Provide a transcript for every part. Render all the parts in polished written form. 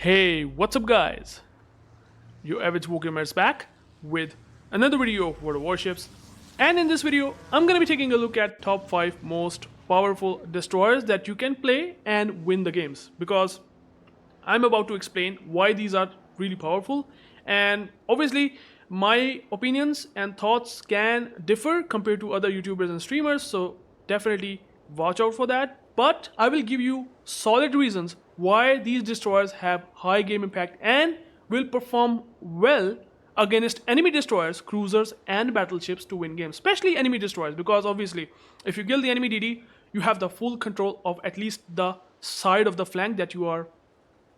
Hey, what's up guys? UrAvgWarGamer is back with another video of World of Warships, and in this video I'm gonna be taking a look at top 5 most powerful destroyers that you can play and win the games, because I'm about to explain why these are really powerful. And obviously my opinions and thoughts can differ compared to other YouTubers and streamers, so definitely watch out for that. But I will give you solid reasons why these destroyers have high game impact and will perform well against enemy destroyers, cruisers and battleships to win games, especially enemy destroyers, because obviously if you kill the enemy DD, you have the full control of at least the side of the flank that you are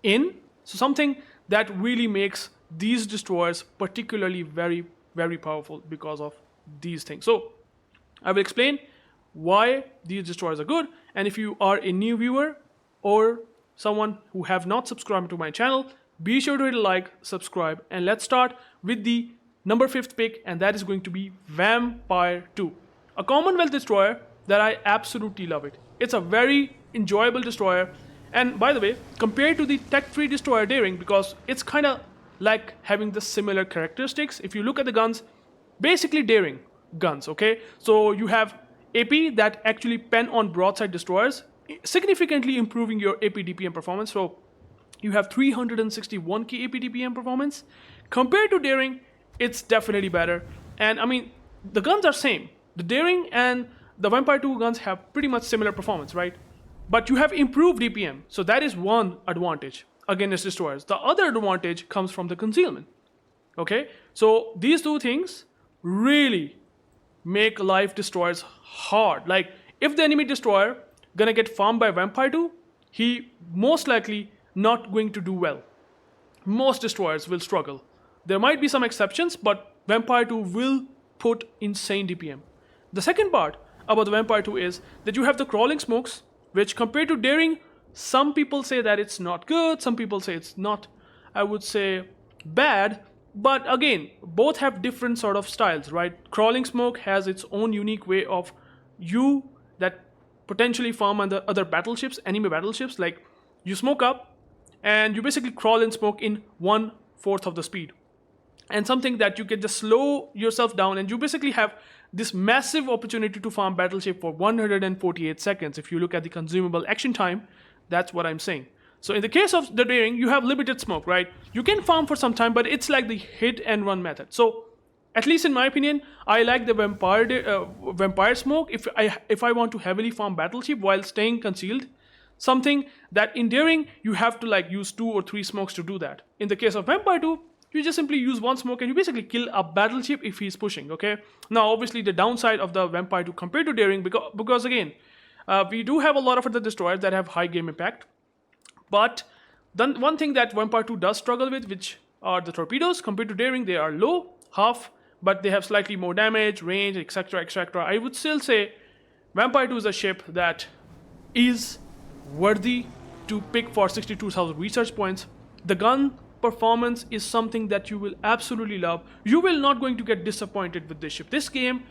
in. So something that really makes these destroyers particularly very powerful because of these things. So I will explain why these destroyers are good, and if you are a new viewer or someone who have not subscribed to my channel, be sure to hit a like, subscribe, and let's start with the number 5th pick, and that is going to be Vampire 2, a Commonwealth destroyer that I absolutely love it. It's a very enjoyable destroyer, and by the way, compared to the tech-free destroyer Daring, because it's kind of like having the similar characteristics. If you look at the guns, basically Daring guns, okay? So you have AP that actually pen on broadside destroyers, significantly improving your AP DPM performance. So you have 361k AP DPM performance. Compared to Daring, it's definitely better. And I mean, the guns are same. The Daring and the Vampire 2 guns have pretty much similar performance, right? But you have improved DPM, so that is one advantage against destroyers. The other advantage comes from the concealment. Okay, so these two things really make life destroyers hard. Like, if the enemy destroyer gonna get farmed by Vampire 2, he most likely not going to do well. Most destroyers will struggle. There might be some exceptions, but Vampire 2 will put insane DPM. The second part about the Vampire 2 is that you have the crawling smokes, which compared to Daring, some people say that it's not good, some people say it's not, I would say, bad. But again, both have different sort of styles, right? Crawling smoke has its own unique way of you that potentially farm on the other battleships, enemy battleships. Like, you smoke up and you basically crawl in smoke in 1/4 of the speed, and something that you can just slow yourself down, and you basically have this massive opportunity to farm battleship for 148 seconds. If you look at the consumable action time, that's what I'm saying. So in the case of the Daring, you have limited smoke, right? You can farm for some time, but it's like the hit and run method. So at least in my opinion, I like the Vampire smoke if I want to heavily farm battleship while staying concealed. Something that in Daring, you have to like use 2 or 3 smokes to do that. In the case of Vampire 2, you just simply use 1 smoke and you basically kill a battleship if he's pushing, okay? Now obviously the downside of the Vampire 2 compared to Daring, because again, we do have a lot of other destroyers that have high game impact. But then one thing that Vampire 2 does struggle with, which are the torpedoes. Compared to Daring, they are low, half, but they have slightly more damage, range, etc, etc. I would still say Vampire 2 is a ship that is worthy to pick for 62,000 research points. The gun performance is something that you will absolutely love. You will not going to get disappointed with this ship. This game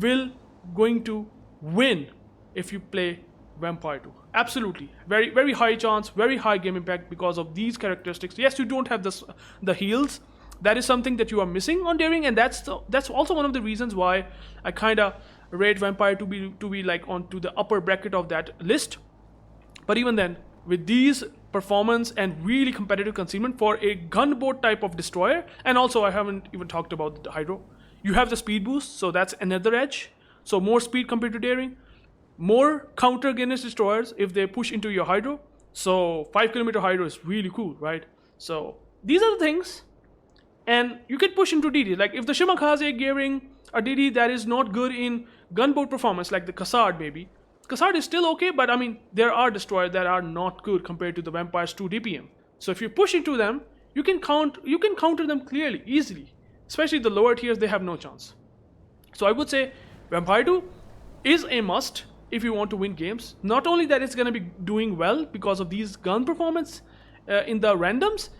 will going to win if you play Vampire 2. Absolutely. Very high chance, very high game impact because of these characteristics. Yes, you don't have the heals. That is something that you are missing on Daring, and that's also one of the reasons why I kind of rate Vampire to be like onto the upper bracket of that list. But even then, with these performance and really competitive concealment for a gunboat type of destroyer, and also I haven't even talked about the hydro. You have the speed boost, so that's another edge. So more speed compared to Daring. More counter against destroyers if they push into your hydro. So 5km hydro is really cool, right? So these are the things. And you can push into DD. Like if the Shimakaze gearing a DD that is not good in gunboat performance, like the Cassard maybe. Cassard is still okay, but I mean, there are destroyers that are not good compared to the Vampire's 2 DPM. So if you push into them, you can counter them clearly, easily. Especially the lower tiers, they have no chance. So I would say Vampire 2 is a must if you want to win games. Not only that it's going to be doing well because of these gun performance in the randoms,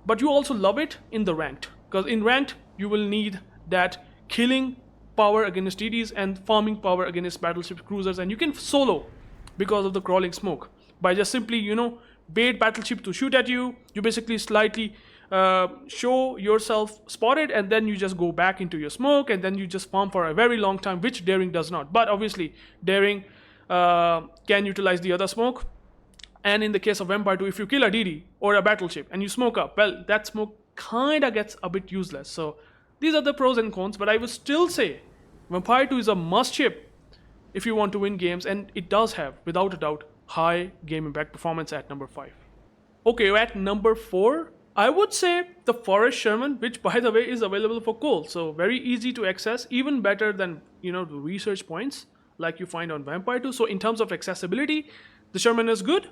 but you also love it in the ranked. Because in ranked, you will need that killing power against DDs and farming power against battleship cruisers, and you can solo because of the crawling smoke by just simply, bait battleship to shoot at you. You basically slightly show yourself spotted, and then you just go back into your smoke, and then you just farm for a very long time, which daring does not. But obviously daring can utilize the other smoke. And in the case of Vampire 2, if you kill a DD or a battleship and you smoke up, well, that smoke kinda gets a bit useless. So these are the pros and cons, but I would still say Vampire 2 is a must ship if you want to win games, and it does have, without a doubt, high game impact performance at number 5. Okay, at number 4, I would say the F.Sherman, which by the way is available for coal, so very easy to access, even better than the research points like you find on Vampire 2. So in terms of accessibility, the Sherman is good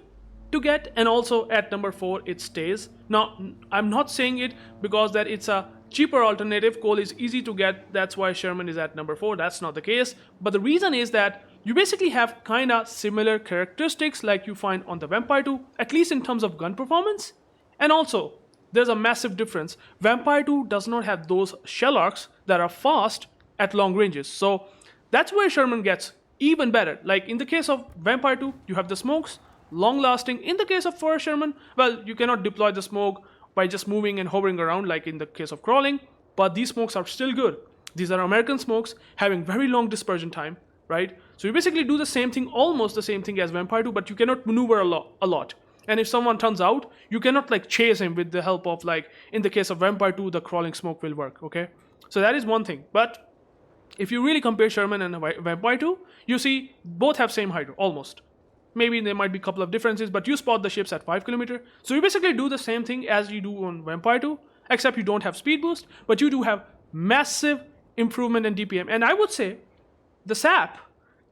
to get, and also at number 4 it stays. Now I'm not saying it because that it's a cheaper alternative. Coal is easy to get, that's why Sherman is at number 4. That's not the case, but the reason is that you basically have kinda similar characteristics like you find on the Vampire 2, at least in terms of gun performance. And also there's a massive difference. Vampire 2 does not have those shell arcs that are fast at long ranges, so that's where Sherman gets even better. Like in the case of Vampire 2, you have the smokes, long lasting. In the case of F.Sherman, well, you cannot deploy the smoke by just moving and hovering around like in the case of crawling, but these smokes are still good. These are American smokes having very long dispersion time, right? So you basically do the same thing, almost the same thing as Vampire 2, but you cannot maneuver a lot. And if someone turns out, you cannot like chase him with the help of, like in the case of Vampire 2, the crawling smoke will work, okay? So that is one thing. But if you really compare Sherman and Vampire 2, you see both have same hydro, almost. Maybe there might be a couple of differences, but you spot the ships at 5 km. So you basically do the same thing as you do on Vampire 2, except you don't have speed boost, but you do have massive improvement in DPM. And I would say the SAP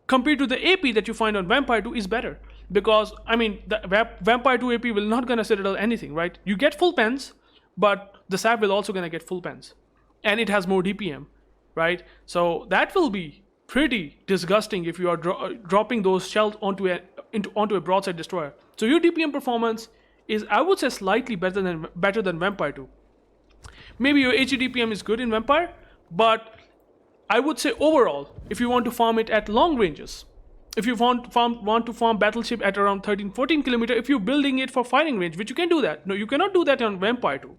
compared to the AP that you find on Vampire 2 is better. Because, I mean, the Vampire 2 AP will not gonna citadel anything, right? You get full pens, but the SAP will also gonna get full pens. And it has more DPM, right? So that will be pretty disgusting if you are dropping those shells onto a broadside destroyer. So your DPM performance is, I would say, slightly better than Vampire 2. Maybe your HE DPM is good in Vampire, but I would say overall, if you want to farm it at long ranges, if you want to farm battleship at around 13-14 km, if you're building it for firing range, which you can do that. No, you cannot do that on Vampire 2.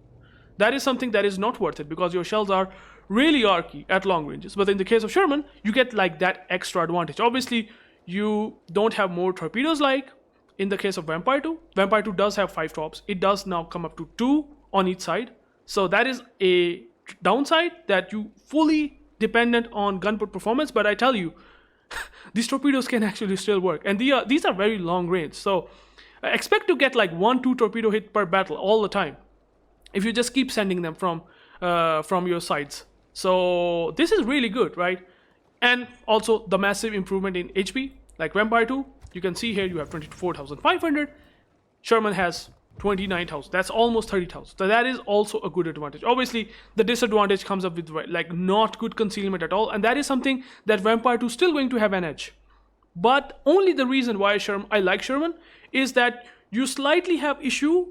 That is something that is not worth it because your shells are really archy at long ranges. But in the case of Sherman, you get like that extra advantage. Obviously, you don't have more torpedoes like in the case of Vampire 2. Vampire 2 does have 5 tops. It does now come up to 2 on each side. So that is a downside, that you fully dependent on gunport performance. But I tell you, these torpedoes can actually still work, and these are very long range. So expect to get like 1-2 torpedo hit per battle all the time if you just keep sending them from your sides. So this is really good, right? And also the massive improvement in HP, like Vampire 2, you can see here you have 24,500. Sherman has 29,000. That's almost 30,000. So that is also a good advantage. Obviously, the disadvantage comes up with like not good concealment at all, and that is something that Vampire 2 is still going to have an edge. But only the reason why I like Sherman is that you slightly have issue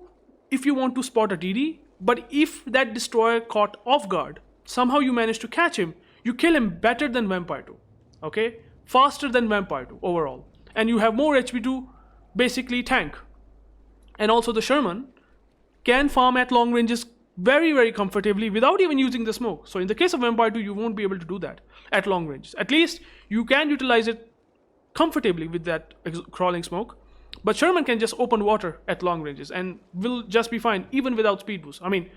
if you want to spot a DD, but if that destroyer caught off guard, somehow you manage to catch him, you kill him better than Vampire 2, okay? Faster than Vampire 2 overall. And you have more HP to basically tank. And also the Sherman can farm at long ranges very, very comfortably without even using the smoke. So in the case of Vampire 2, you won't be able to do that at long ranges. At least you can utilize it comfortably with that crawling smoke. But Sherman can just open water at long ranges and will just be fine even without speed boost. I mean,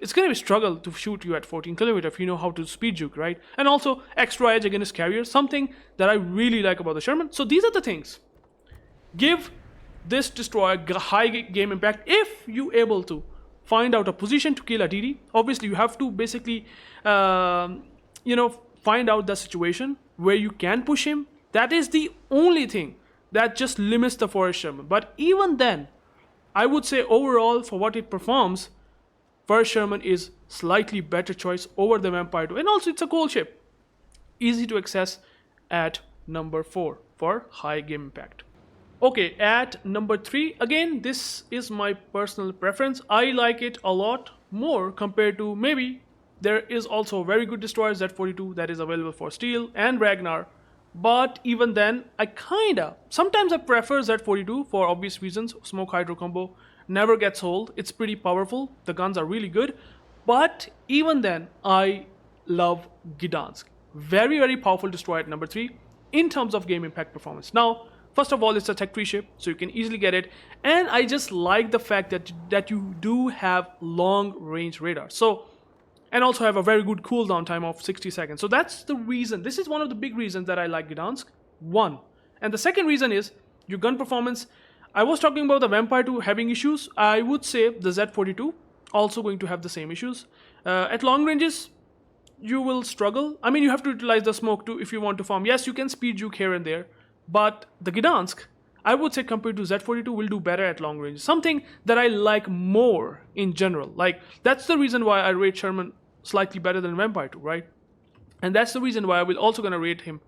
it's going to be a struggle to shoot you at 14 km if you know how to speed juke, right? And also extra edge against carriers, something that I really like about the Sherman. So these are the things. Give this destroyer high game impact if you able to find out a position to kill a DD. Obviously, you have to basically, find out the situation where you can push him. That is the only thing that just limits the F.Sherman. But even then, I would say overall for what it performs, F.Sherman is slightly better choice over the Vampire 2. And also it's a cool ship. Easy to access at number 4 for high game impact. Okay, at number 3, again, this is my personal preference. I like it a lot more compared to, maybe there is also a very good destroyer Z42 that is available for Steel and Ragnar. But even then, sometimes I prefer Z42 for obvious reasons. Smoke hydro combo never gets old. It's pretty powerful. The guns are really good. But even then, I love Gdansk. Very, very powerful destroyer at number 3 in terms of game impact performance. Now, first of all, it's a tech 3 ship, so you can easily get it. And I just like the fact that you do have long range radar. So, and also have a very good cooldown time of 60 seconds. So that's the reason. This is one of the big reasons that I like Gdansk. One. And the second reason is your gun performance. I was talking about the Vampire 2 having issues. I would say the Z42 also going to have the same issues. At long ranges, you will struggle. I mean, you have to utilize the smoke too if you want to farm. Yes, you can speed juke here and there. But the Gdansk, I would say compared to Z42 will do better at long range. Something that I like more in general. Like, that's the reason why I rate Sherman slightly better than Vampire 2, right? And that's the reason why I will also gonna rate him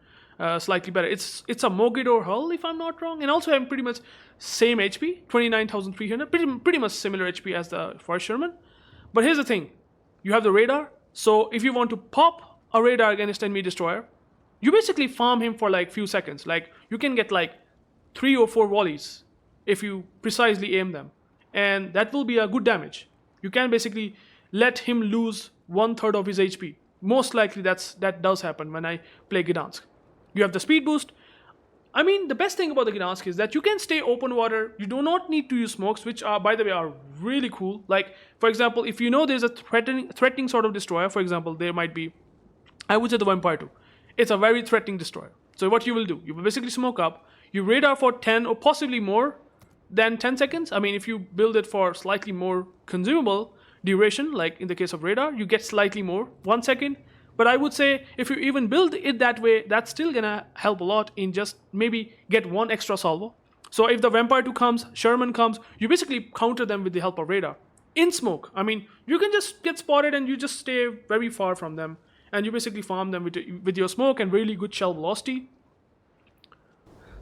slightly better. It's a Mogidor hull, if I'm not wrong, and also I'm pretty much same HP, 29,300, pretty much similar HP as the F.Sherman. But here's the thing, you have the radar, so if you want to pop a radar against enemy destroyer, you basically farm him for like few seconds. Like, you can get like 3 or 4 volleys if you precisely aim them, and that will be a good damage. You can basically let him lose 1/3 of his HP. Most likely that does happen when I play Gdansk. You have the speed boost. I mean, the best thing about the Gdansk is that you can stay open water. You do not need to use smokes, which are, by the way, are really cool. Like, for example, if you know there's a threatening sort of destroyer, for example, there might be, I would say the Vampire 2. It's a very threatening destroyer. So what you will do, you will basically smoke up, you radar for 10 or possibly more than 10 seconds. I mean, if you build it for slightly more consumable duration, like in the case of radar, you get slightly more, 1 second. But I would say if you even build it that way, that's still gonna help a lot in just maybe get 1 extra salvo. So if the Vampire 2 comes, Sherman comes, you basically counter them with the help of radar. In smoke, I mean, you can just get spotted and you just stay very far from them. And you basically farm them with your smoke and really good shell velocity.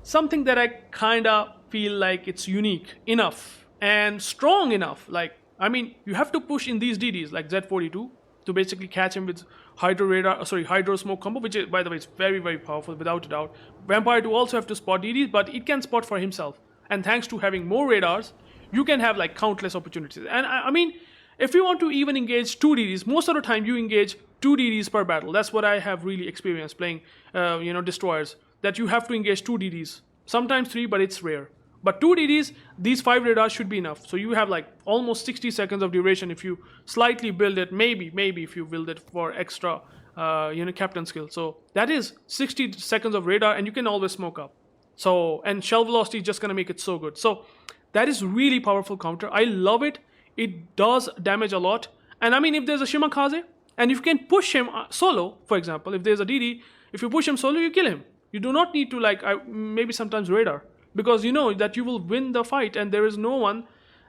Something that I kinda feel like it's unique enough and strong enough. Like, I mean, you have to push in these DDs like Z42 to basically catch him with hydro smoke combo, which is, by the way, it's very, very powerful without a doubt. Vampire 2 also have to spot DDs, but it can spot for himself. And thanks to having more radars, you can have like countless opportunities. And I mean, if you want to even engage 2 DDs, most of the time you engage 2 DDs per battle. That's what I have really experienced playing, destroyers. That you have to engage 2 DDs, sometimes 3, but it's rare. But 2 DDs, these 5 radars should be enough. So you have like almost 60 seconds of duration if you slightly build it. Maybe if you build it for extra, captain skill. So that is 60 seconds of radar, and you can always smoke up. So, and shell velocity is just gonna make it so good. So that is really powerful counter. I love it. It does damage a lot. And I mean, if there's a Shimakaze, and if you can push him solo, for example, if there's a DD, if you push him solo, you kill him. You do not need to maybe sometimes radar. Because you know that you will win the fight and there is no one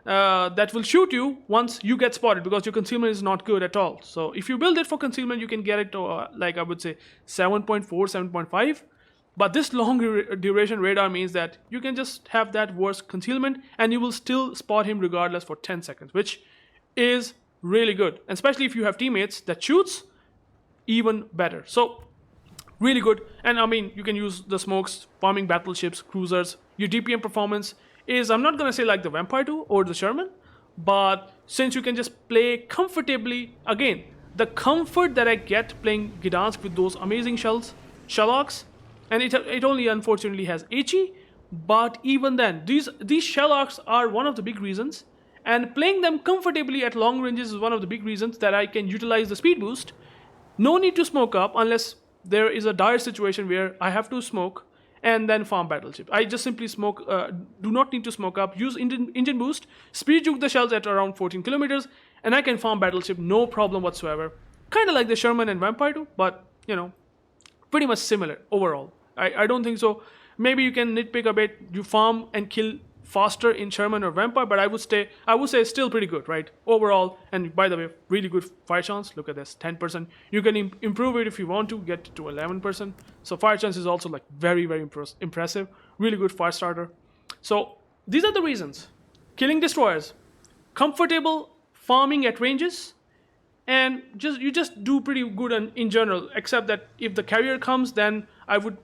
that will shoot you once you get spotted, because your concealment is not good at all. So if you build it for concealment, you can get it to I would say 7.4, 7.5. But this long duration radar means that you can just have that worse concealment and you will still spot him regardless for 10 seconds, which is really good. And especially if you have teammates that shoots, even better. So really good. And I mean, you can use the smokes, farming battleships, cruisers. Your DPM performance is, I'm not going to say like the Vampire 2 or the Sherman, but since you can just play comfortably, again, the comfort that I get playing Gdansk with those amazing shell-arcs, and it only unfortunately has HE, but even then, these shell-arcs are one of the big reasons, and playing them comfortably at long ranges is one of the big reasons that I can utilize the speed boost. No need to smoke up unless there is a dire situation where I have to smoke and then farm battleship. I just simply smoke, do not need to smoke up, use engine boost, speed juke the shells at around 14 kilometers, and I can farm battleship no problem whatsoever. Kind of like the Sherman and Vampire 2, but, pretty much similar overall. I don't think so. Maybe you can nitpick a bit, you farm and kill faster in Sherman or Vampire, but I would say it's still pretty good, right? Overall, and by the way, really good fire chance. Look at this, 10%. You can improve it if you want to, get to 11%. So fire chance is also like very, very impressive. Really good fire starter. So these are the reasons. Killing destroyers, comfortable farming at ranges, and you just do pretty good in general, except that if the carrier comes, then I would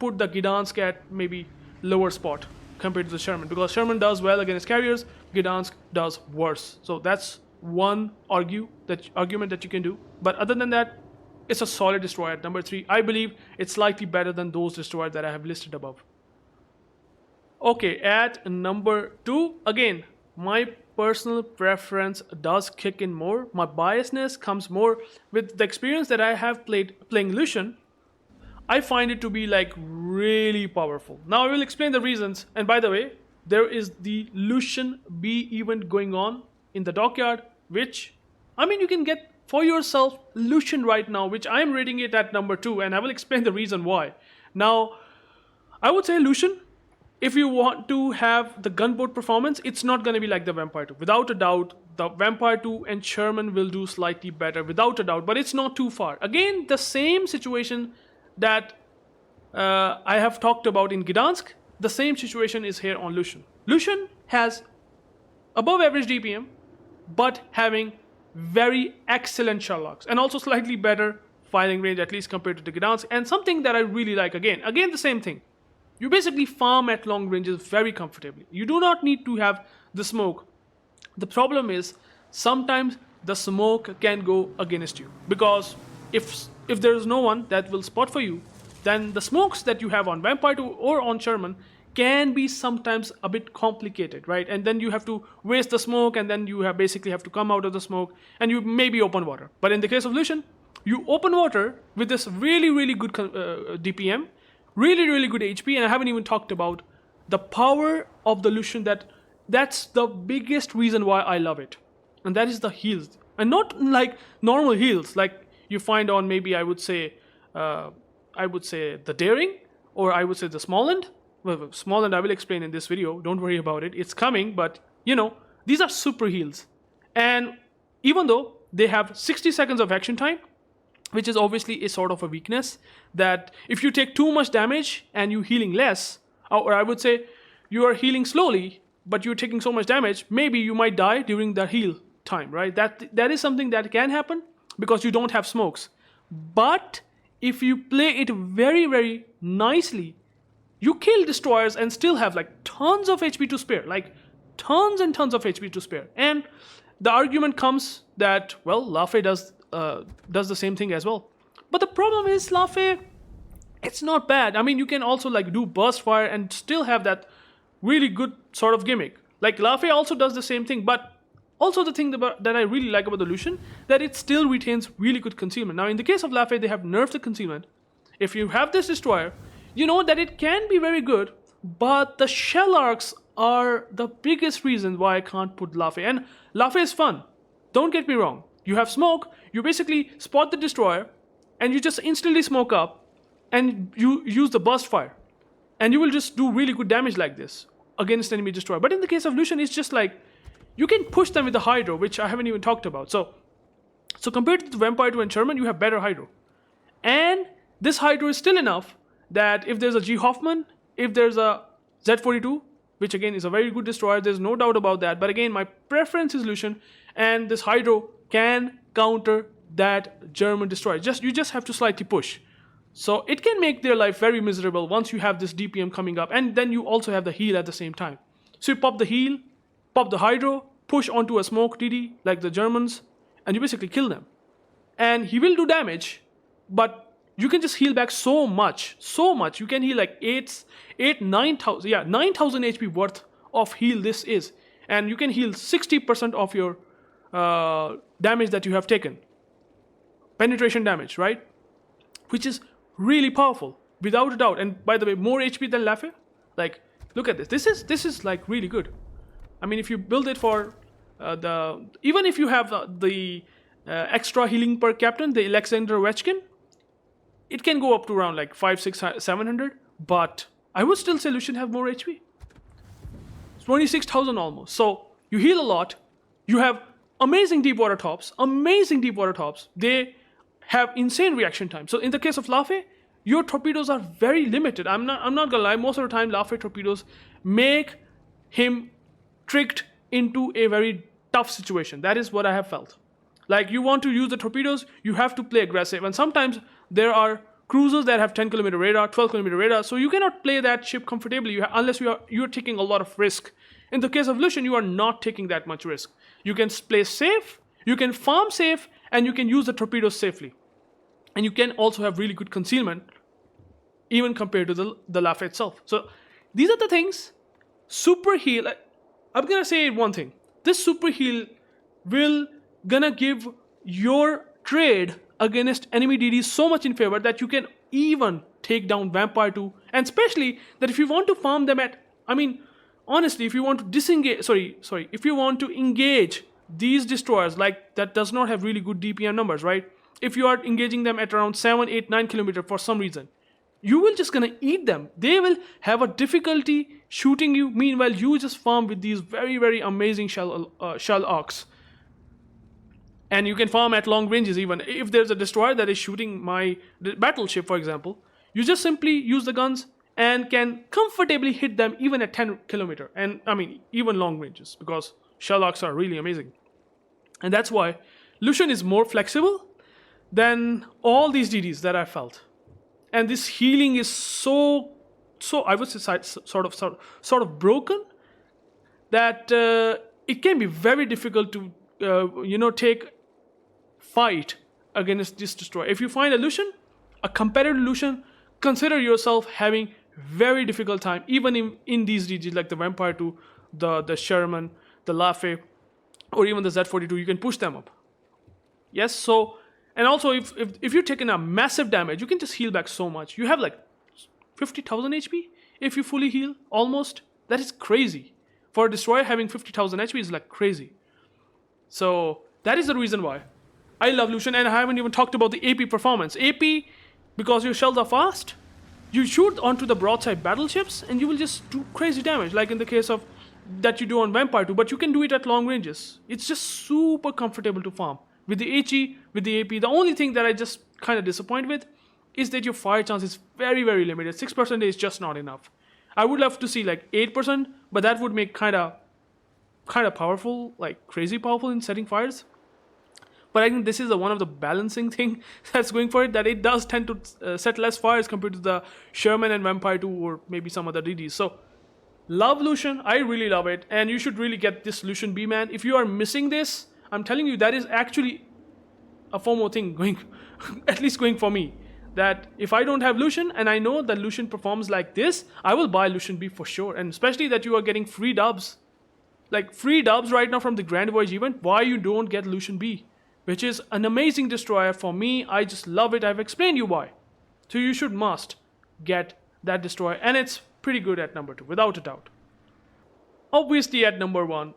put the Gdansk at maybe lower spot compared to the Sherman, because Sherman does well against carriers, Gdansk does worse. So that's one argument that you can do. But other than that, it's a solid destroyer at number 3. I believe it's slightly better than those destroyers that I have listed above. Okay, at number 2, again, my personal preference does kick in more. My biasness comes more with the experience that I have playing Lushun. I find it to be like really powerful. Now I will explain the reasons. And by the way, there is the Lushun B event going on in the dockyard, which, I mean, you can get for yourself Lushun right now, which I am rating it at number 2, and I will explain the reason why. Now, I would say Lushun, if you want to have the gunboat performance, it's not going to be like the Vampire 2. Without a doubt, the Vampire 2 and Sherman will do slightly better, without a doubt, but it's not too far. Again, the same situation that I have talked about in Gdansk, the same situation is here on Lushun. Lushun has above average DPM, but having very excellent Sherlocks, and also slightly better firing range, at least compared to the Gdansk. And something that I really like, again the same thing. You basically farm at long ranges very comfortably. You do not need to have the smoke. The problem is sometimes the smoke can go against you, because if there is no one that will spot for you, then the smokes that you have on Vampire 2 or on Sherman can be sometimes a bit complicated, right? And then you have to waste the smoke, and then you basically have to come out of the smoke, and you maybe open water. But in the case of Lushun, you open water with this really good DPM, really good HP, and I haven't even talked about the power of the Lushun. That's the biggest reason why I love it, and that is the heals, and not like normal heals like you find on maybe I would say the Daring, or I would say the Smaland. Well, Smaland I will explain in this video. Don't worry about it. It's coming, but you know, these are super heals. And even though they have 60 seconds of action time, which is obviously a sort of a weakness, that if you take too much damage and you're healing less, or I would say you are healing slowly, but you're taking so much damage, maybe you might die during the heal time, right? That is something that can happen because you don't have smokes. But if you play it very nicely, you kill destroyers and still have like tons of HP to spare, like tons and tons of HP to spare. And the argument comes that, well, Lafe does the same thing as well. But the problem is Lafe, it's not bad. I mean, you can also like do burst fire and still have that really good sort of gimmick. Like Lafe also does the same thing, but also the thing that I really like about the Lushun, that it still retains really good concealment. Now in the case of Lafe, they have nerfed the concealment. If you have this destroyer, you know that it can be very good, but the shell arcs are the biggest reason why I can't put Lafe. And Lafe is fun, don't get me wrong. You have smoke, you basically spot the destroyer, and you just instantly smoke up, and you use the burst fire. And you will just do really good damage like this against enemy destroyer. But in the case of Lushun, it's just like, you can push them with the Hydro, which I haven't even talked about. So compared to the Vampire 2 and Sherman, you have better Hydro. And this Hydro is still enough that if there's a G. Hoffman, if there's a Z42, which again is a very good destroyer, there's no doubt about that. But again, my preference is Lushun, and this Hydro can counter that German destroyer. You just have to slightly push. So it can make their life very miserable once you have this DPM coming up, and then you also have the heal at the same time. So you pop the heal, pop the Hydro, push onto a smoke TD like the Germans, and you basically kill them. And he will do damage, but you can just heal back so much. You can heal like 9,000 HP worth of heal this is. And you can heal 60% of your damage that you have taken. Penetration damage, right? Which is really powerful, without a doubt. And by the way, more HP than Lafe. Like, look at this. This is like really good. I mean, if you build it for even if you have the extra healing per captain, the Alexander Ovechkin, it can go up to around like 500, 600, 700. But I would still say Lushun have more HP. It's 26,000 almost. So you heal a lot. You have amazing deep water tops. They have insane reaction time. So in the case of Lafe, your torpedoes are very limited. I'm not gonna lie. Most of the time, Lafe torpedoes make him tricked into a very tough situation. That is what I have felt. Like, you want to use the torpedoes, you have to play aggressive. And sometimes there are cruisers that have 10 km radar, 12 km radar, so you cannot play that ship comfortably unless you're taking a lot of risk. In the case of Lushun, you are not taking that much risk. You can play safe, you can farm safe, and you can use the torpedoes safely. And you can also have really good concealment, even compared to the Lafe itself. So these are the things. Super heal, I'm gonna say one thing. This super heal will gonna give your trade against enemy DDs so much in favor that you can even take down Vampire 2, and especially that if you want to farm them at, honestly, if you want to disengage, if you want to engage these destroyers like that does not have really good DPM numbers, right? If you are engaging them at around 7, 8, 9 km for some reason, you will just gonna eat them. They will have a difficulty shooting you. Meanwhile, you just farm with these very, very amazing shell arcs. And you can farm at long ranges even. If there's a destroyer that is shooting my battleship, for example, you just simply use the guns and can comfortably hit them even at 10 km. And even long ranges, because shell arcs are really amazing. And that's why Lushun is more flexible than all these DDs that I felt. And this healing is so I would say sort of broken that it can be very difficult to fight against this destroyer. If you find a Lushun, a competitive Lushun, consider yourself having very difficult time even in these DDs like the Vampire 2, the Sherman, the Lafe, or even the Z42. You can push them up. Yes, so. And also, if you're taking a massive damage, you can just heal back so much. You have like 50,000 HP if you fully heal, almost. That is crazy. For a destroyer, having 50,000 HP is like crazy. So that is the reason why I love Lushun, and I haven't even talked about the AP performance. AP, because your shells are fast, you shoot onto the broadside battleships, and you will just do crazy damage, like in the case of that you do on Vampire 2, but you can do it at long ranges. It's just super comfortable to farm. With the HE, with the AP, the only thing that I just kind of disappoint with is that your fire chance is very, very limited. 6% is just not enough. I would love to see like 8%, but that would make kind of powerful, like crazy powerful in setting fires. But I think this is one of the balancing thing that's going for it, that it does tend to set less fires compared to the Sherman and Vampire 2 or maybe some other DDs. So love Lushun, I really love it, and you should really get this Lushun B, man. If you are missing this, I'm telling you, that is actually a FOMO thing going, at least going for me. That if I don't have Lushun and I know that Lushun performs like this, I will buy Lushun B for sure. And especially that you are getting free dubs. Like free dubs right now from the Grand Voyage event, why you don't get Lushun B? Which is an amazing destroyer for me. I just love it. I've explained you why. So you must get that destroyer. And it's pretty good at number 2, without a doubt. Obviously at number 1,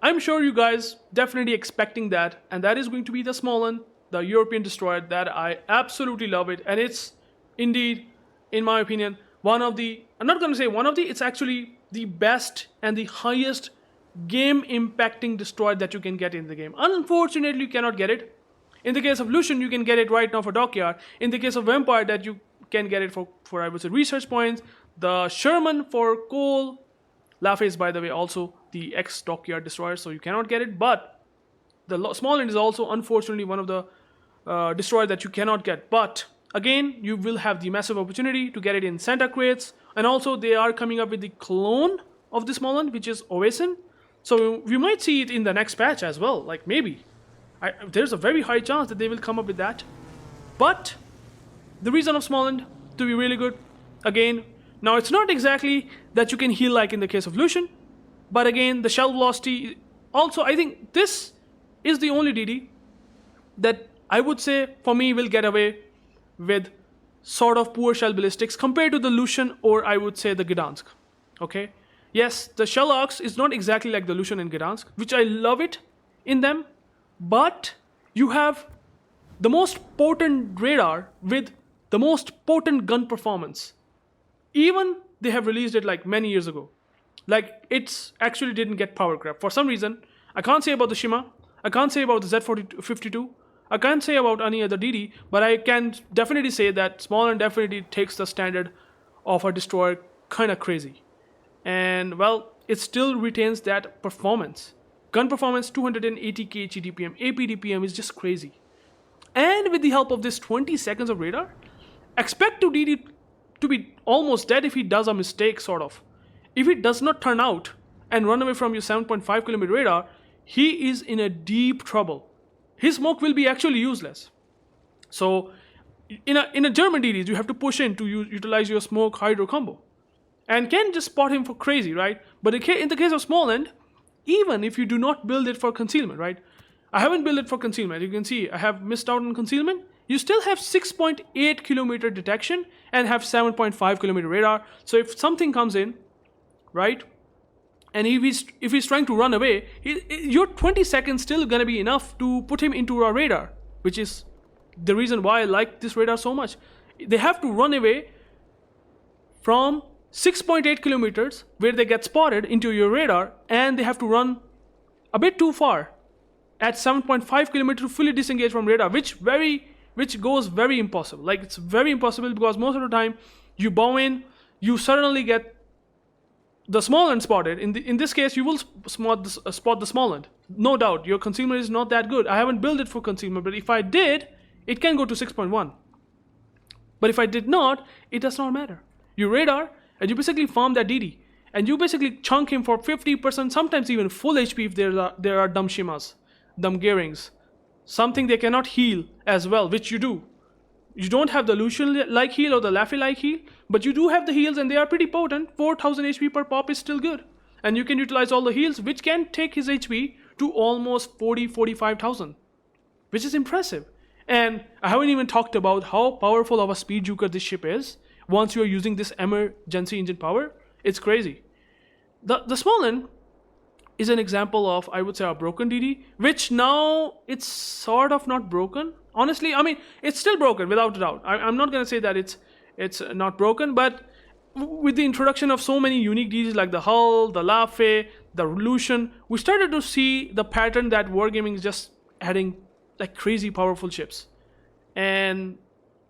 I'm sure you guys definitely expecting that, and that is going to be the Smaland, the European destroyer that I absolutely love it, and it's indeed, in my opinion, one of the, I'm not going to say one of the, it's actually the best and the highest game impacting destroyer that you can get in the game. Unfortunately, you cannot get it. In the case of Lushun, you can get it right now for Dockyard. In the case of Vampire, that you can get it for I would say research points. The Sherman for coal. Lafe is, by the way, also the ex-Dockyard destroyer, so you cannot get it. But the Smaland is also, unfortunately, one of the destroyers that you cannot get. But again, you will have the massive opportunity to get it in Santa crates. And also, they are coming up with the clone of the Smaland, which is Oasin. So we might see it in the next patch as well. Like maybe. There's a very high chance that they will come up with that. But the reason of Smaland to be really good, again, now it's not exactly that you can heal like in the case of Lushun, but again, the shell velocity, also I think this is the only DD that I would say for me will get away with sort of poor shell ballistics compared to the Lushun or I would say the Gdansk. Okay? Yes, the shell arcs is not exactly like the Lushun and Gdansk, which I love it in them, but you have the most potent radar with the most potent gun performance. Even they have released it like many years ago. Like it's actually didn't get power grab. For some reason, I can't say about the Shima, I can't say about the Z52, I can't say about any other DD, but I can definitely say that Smaland definitely takes the standard of a destroyer kind of crazy. And well, it still retains that performance. Gun performance 280 kh DPM, AP DPM is just crazy. And with the help of this 20 seconds of radar, expect to DD to be almost dead if he does a mistake, sort of. If it does not turn out and run away from your 7.5 kilometer radar, he is in a deep trouble. His smoke will be actually useless. So in a German DDs, you have to push in to utilize your smoke hydro combo. And can just spot him for crazy, right? But in the case of Smaland, even if you do not build it for concealment, right? I haven't built it for concealment. You can see I have missed out on concealment. You still have 6.8 kilometer detection and have 7.5 kilometer radar. So if something comes in, right? And if he's trying to run away, your 20 seconds still gonna be enough to put him into a radar, which is the reason why I like this radar so much. They have to run away from 6.8 kilometers where they get spotted into your radar, and they have to run a bit too far at 7.5 kilometers to fully disengage from radar, which goes very impossible. Like, it's very impossible because most of the time you bow in, you suddenly get the Smaland spotted. In this case, you will spot the Smaland. No doubt, your concealment is not that good. I haven't built it for concealment, but if I did, it can go to 6.1. But if I did not, it does not matter. You radar, and you basically farm that DD. And you basically chunk him for 50%, sometimes even full HP if there are dumb Shimas, dumb Gearings. Something they cannot heal as well, which you do. You don't have the Lushun-like heal or the Laffy-like heal, but you do have the heals and they are pretty potent. 4000 HP per pop is still good. And you can utilize all the heals, which can take his HP to almost 45,000, which is impressive. And I haven't even talked about how powerful of a speed juker this ship is. Once you are using this emergency engine power, it's crazy. The Smaland is an example of, I would say, a broken DD, which now it's sort of not broken. Honestly, I mean, it's still broken without a doubt. I'm not going to say that it's not broken, but with the introduction of so many unique DDs like the Hull, the Lafay, the Lushun, we started to see the pattern that Wargaming is just adding like crazy powerful ships and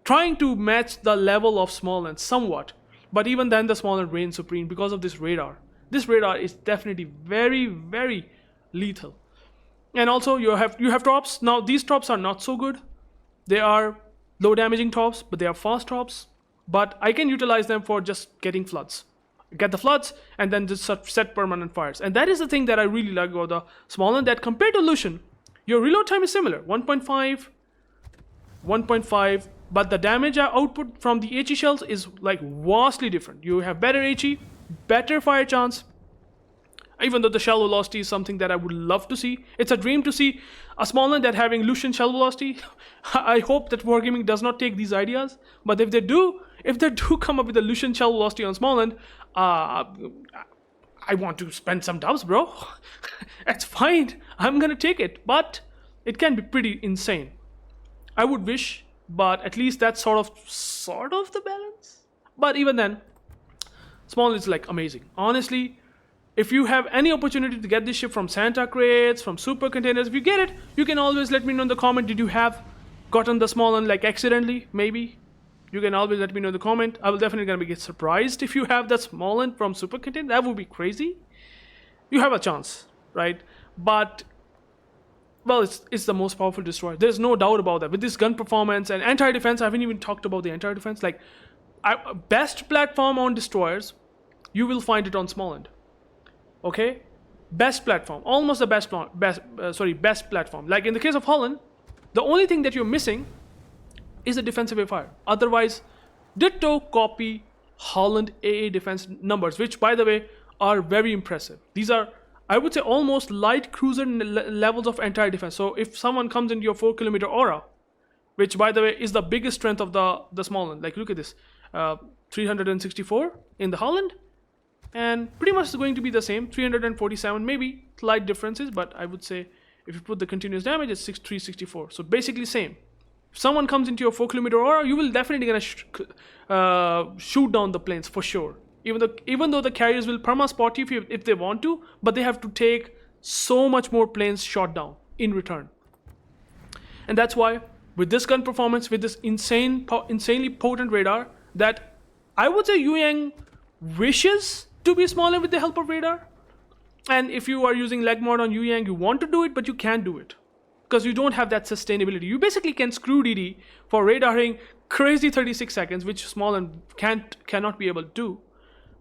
trying to match the level of Smaland somewhat. But even then, the Smaland reigns supreme because of this radar. This radar is definitely very, very lethal. And also, you have drops. Now, these drops are not so good. They are low damaging drops, but they are fast drops. But I can utilize them for just getting floods. Get the floods and then just set permanent fires. And that is the thing that I really like about the Smaland, that compared to Lushun, your reload time is similar, 1.5, but the damage output from the HE shells is like vastly different. You have better HE, better fire chance, even though the shell velocity is something that I would love to see. It's a dream to see a Smaland that having Lushun shell velocity. I hope that Wargaming does not take these ideas, but if they do come up with a Lushun shell velocity on Smaland, I want to spend some dubs, bro. It's fine, I'm gonna take it, but it can be pretty insane. I would wish, but at least that's sort of the balance. But even then, Smaland is like amazing. Honestly, if you have any opportunity to get this ship from Santa crates, from super containers, if you get it, you can always let me know in the comment. Did you have gotten the Smaland like accidentally? Maybe. You can always let me know in the comment. I will definitely gonna get surprised if you have that Smaland from super container. That would be crazy. You have a chance, right? But well, it's the most powerful destroyer. There's no doubt about that. With this gun performance and anti-defense, I haven't even talked about the anti-defense. Like, best platform on destroyers, you will find it on Smaland. Okay, best platform, almost the best platform. Like in the case of Holland, the only thing that you're missing is a defensive fire. Otherwise, ditto copy Holland AA defense numbers, which by the way are very impressive. These are, I would say, almost light cruiser levels of anti-defense. So if someone comes into your 4 kilometer aura, which by the way is the biggest strength of the Smaland, like look at this, 364 in the Holland, and pretty much it's going to be the same, 347, maybe slight differences, but I would say if you put the continuous damage, it's 364. So basically same. If someone comes into your 4 kilometer aura, you will definitely gonna shoot down the planes for sure. Even though the carriers will perma-spot you if they want to, but they have to take so much more planes shot down in return. And that's why with this gun performance, with this insanely potent radar, that I would say Yuang wishes to be smaller with the help of radar. And if you are using leg mod on Yuang, you want to do it, but you can't do it. because you don't have that sustainability. You basically can screw DD for radaring crazy 36 seconds, which Smaland cannot be able to do.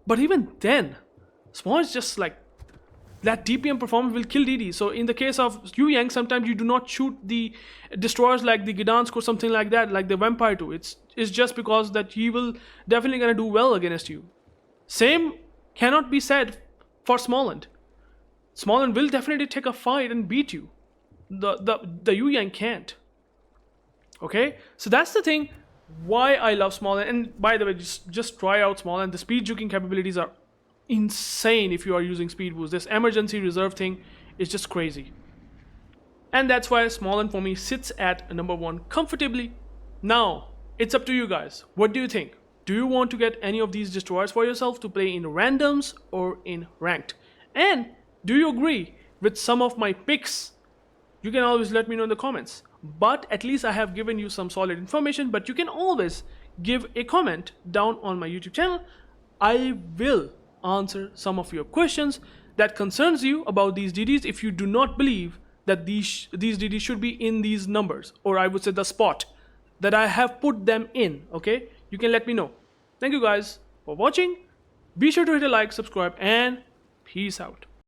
But even then, Smaland is just like, that DPM performance will kill DD. So in the case of Yu Yang, sometimes you do not shoot the destroyers like the Gdansk or something like that, like the Vampire 2. It's just because that he will definitely gonna do well against you. Same cannot be said for Smaland. Smaland will definitely take a fight and beat you. The Yu Yang can't. Okay, so that's the thing why I love Smaland. And by the way, just try out Smaland. The speed juking capabilities are insane if you are using speed boost. This emergency reserve thing is just crazy. And that's why Smaland for me sits at number 1 comfortably. Now, it's up to you guys. What do you think? Do you want to get any of these destroyers for yourself to play in randoms or in ranked? And do you agree with some of my picks? You can always let me know in the comments. But at least I have given you some solid information. But you can always give a comment down on my YouTube channel. I will answer some of your questions that concerns you about these DDs if you do not believe that these DDs should be in these numbers, or I would say the spot that I have put them in. Okay, you can let me know. Thank you guys for watching. Be sure to hit a like, subscribe, and peace out.